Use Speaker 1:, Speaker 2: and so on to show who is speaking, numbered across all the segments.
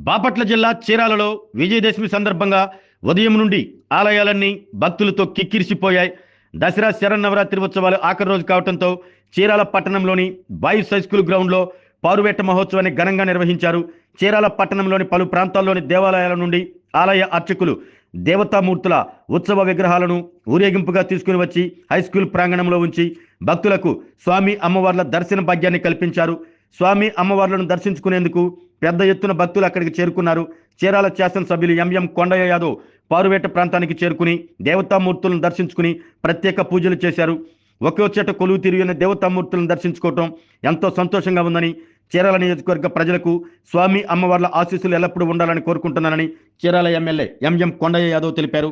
Speaker 1: బాపట్ల జిల్లా చీరాలలో విజయదశమి సందర్భంగా ఉదయం నుండి ఆలయాలన్నీ భక్తులతో కిక్కిరిసిపోయాయి. దసరా శరన్నవరాత్రి ఉత్సవాలు ఆఖరి రోజు కావడంతో చీరాల పట్టణంలోని బాయ్స్ హై స్కూల్ గ్రౌండ్లో పారువేట మహోత్సవాన్ని ఘనంగా నిర్వహించారు. చీరాల పట్టణంలోని పలు ప్రాంతాల్లోని దేవాలయాల నుండి ఆలయ అర్చకులు దేవతామూర్తుల ఉత్సవ విగ్రహాలను ఊరేగింపుగా తీసుకుని వచ్చి హై స్కూల్ ప్రాంగణంలో ఉంచి భక్తులకు స్వామి అమ్మవార్ల దర్శన భాగ్యాన్ని కల్పించారు. స్వామి అమ్మవార్లను దర్శించుకునేందుకు పెద్ద ఎత్తున భక్తులు అక్కడికి చేరుకున్నారు. చీరాల శాసనసభ్యులు ఎంఎం కొండయ్య యాదవ్ పారువేట ప్రాంతానికి చేరుకుని దేవతామూర్తులను దర్శించుకుని ప్రత్యేక పూజలు చేశారు. ఒకే చెట్టు కొలువు తిరిగిన దేవతామూర్తులను దర్శించుకోవటం ఎంతో సంతోషంగా ఉందని, చీరాల నియోజకవర్గ ప్రజలకు స్వామి అమ్మవార్ల ఆశీస్సులు ఎల్లప్పుడూ ఉండాలని కోరుకుంటున్నానని చీరాల ఎమ్మెల్యే ఎంఎం కొండయ్య యాదవ్ తెలిపారు.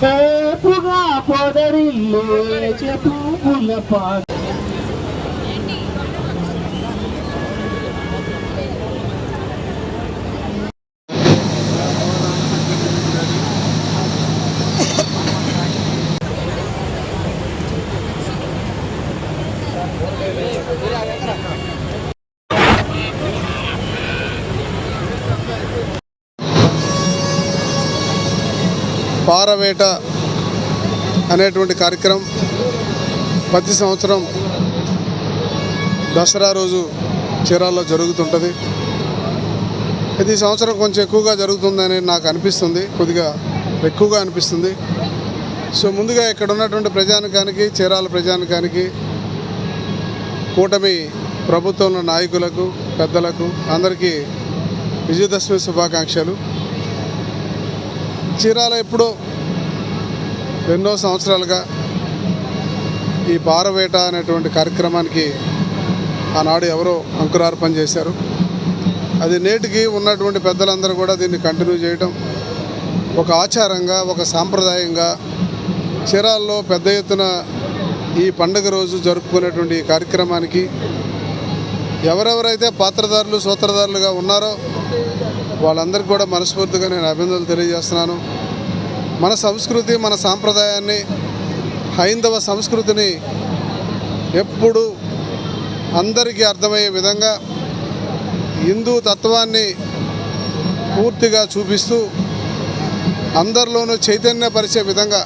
Speaker 2: సేపుగా పొదరిల్లే చెప్పుల పాట
Speaker 3: పారవేట అనేటువంటి కార్యక్రమం ప్రతి సంవత్సరం దసరా రోజు చీరాల్లో జరుగుతుంటుంది. ఇది సంవత్సరం కొంచెం ఎక్కువగా జరుగుతుందని నాకు అనిపిస్తుంది, కొద్దిగా ఎక్కువగా అనిపిస్తుంది. సో ముందుగా ఇక్కడ ఉన్నటువంటి ప్రజానికానికి, చీరాల ప్రజానికానికి, కూటమి ప్రభుత్వంలో నాయకులకు, పెద్దలకు అందరికీ విజయదశమి శుభాకాంక్షలు. చీరాల ఎప్పుడో ఎన్నో సంవత్సరాలుగా ఈ పారవేట అనేటువంటి కార్యక్రమానికి ఆనాడు ఎవరో అంకురార్పణ చేశారు. అది నేటికి ఉన్నటువంటి పెద్దలందరూ కూడా దీన్ని కంటిన్యూ చేయడం ఒక ఆచారంగా, ఒక సాంప్రదాయంగా చీరాల్లో పెద్ద ఎత్తున ఈ పండుగ రోజు జరుపుకునేటువంటి ఈ కార్యక్రమానికి ఎవరెవరైతే పాత్రదారులు, సూత్రధారులుగా ఉన్నారో వాళ్ళందరికీ కూడా మనస్ఫూర్తిగా నేను అభినందనలు తెలియజేస్తున్నాను. మన సంస్కృతి, మన సాంప్రదాయాన్ని, హైందవ సంస్కృతిని ఎప్పుడు అందరికీ అర్థమయ్యే విధంగా హిందూ తత్వాన్ని పూర్తిగా చూపిస్తూ అందరిలోనూ చైతన్యపరిచే విధంగా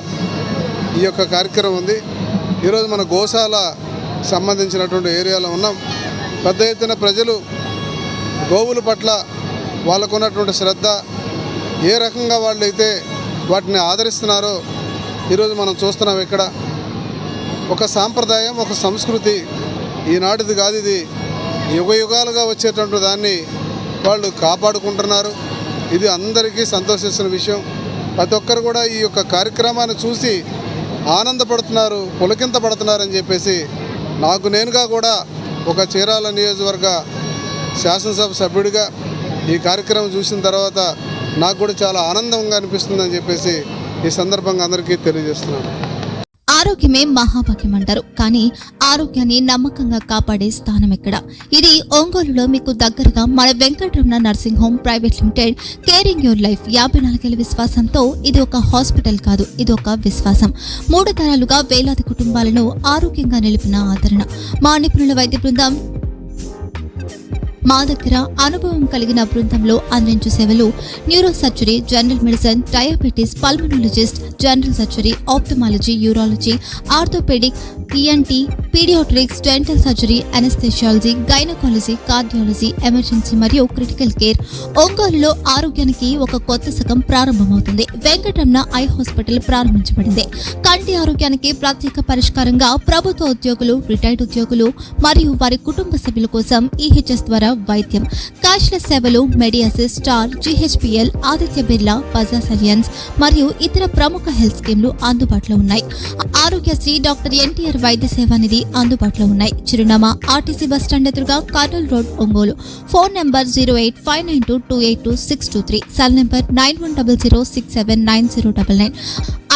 Speaker 3: ఈ యొక్క కార్యక్రమం ఉంది. ఈరోజు మన గోశాల సంబంధించినటువంటి ఏరియాలో ఉన్నాం. పెద్ద ఎత్తున ప్రజలు గోవుల పట్ల వాళ్ళకున్నటువంటి శ్రద్ధ, ఏ రకంగా వాళ్ళైతే వాటిని ఆదరిస్తున్నారో ఈరోజు మనం చూస్తున్నాం. ఇక్కడ ఒక సాంప్రదాయం, ఒక సంస్కృతి ఈనాటిది కాదు, ఇది యుగ యుగాలుగా వచ్చేటువంటి దాన్ని వాళ్ళు కాపాడుకుంటున్నారు. ఇది అందరికీ సంతోషిస్తున్న విషయం. ప్రతి ఒక్కరు కూడా ఈ యొక్క కార్యక్రమాన్ని చూసి ఆనందపడుతున్నారు, పులకింతపడుతున్నారని చెప్పేసి నాకు నేనుగా కూడా ఒక చీరాల నియోజకవర్గ శాసనసభ సభ్యుడిగా ఈ కార్యక్రమం చూసిన తర్వాత నాకు కూడా చాలా ఆనందంగా అనిపిస్తుందని చెప్పేసి ఈ సందర్భంగా అందరికీ తెలియజేస్తున్నాను.
Speaker 4: ఆరోగ్యమే మహాభాగ్యం అంటారు, కానీ ఆరోగ్యాన్ని నమ్మకంగా కాపాడే స్థానం ఎక్కడ? ఇది ఒంగోలులో మీకు దగ్గరగా మన Venkataramana nursing home private limited. Caring your life 54 ఏళ్ల విశ్వాసంతో ఇది ఒక హాస్పిటల్ కాదు, ఇది ఒక విశ్వాసం. 3 తరాలుగా వేలాది కుటుంబాలను ఆరోగ్యంగా నిలిపిన ఆదరణ. మా నిపుణుల వైద్య బృందం మా దగ్గర అనుభవం కలిగిన బృందంలో అందించే సేవలు neuro surgery, general medicine, diabetes, pulmonologist, general surgery, ophthalmology, urology, orthopedic, ENT, pediatrics, dental surgery, anesthesiology, gynecology, cardiology, emergency మరియు క్రిటికల్ కేర్. ఒంగోలులో ఆరోగ్యానికి ఒక కొత్త శకం ప్రారంభమవుతుంది. వెంకటరమణ ఐ హాస్పిటల్ ప్రారంభించబడింది. కంటి ఆరోగ్యానికి ప్రత్యేక పరిష్కారంగా ప్రభుత్వ ఉద్యోగులు, రిటైర్డ్ ఉద్యోగులు మరియు వారి కుటుంబ సభ్యుల కోసం EHS ద్వారా వైద్యం. క్యాష్లెస్ సేవలు Medi Assist, Star, GHPL, Aditya Birla, Bajaj Allianz మరియు ఇతర ప్రముఖ హెల్త్ స్కీమ్లు అందుబాటులో ఉన్నాయి. ఆరోగ్యశ్రీ, డాక్టర్ NTR వైద్య సేవా నిధి అందుబాటులో ఉన్నాయి. చిరునామా RTC బస్ స్టాండ్ ఎదురుగా, Kurnool road, Ongole. Phone number 08592282623, cell number 9100679099.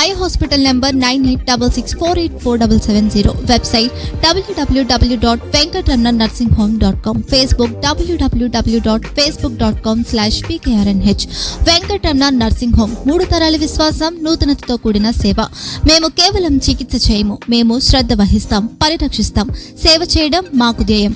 Speaker 4: Eye hospital number 9866484770. Website www.venkatramanarsinghome.com. Facebook www.facebook.com/VKRNH. Venkataramana nursing home, 3 తరాల విశ్వాసం, నూతనతతో కూడిన సేవ. మేము కేవలం చికిత్స చేయము, మేము శ్రద్ధ వహిస్తాం, పరిరక్షిస్తాం. సేవ చేయడం మాకు ధ్యేయం.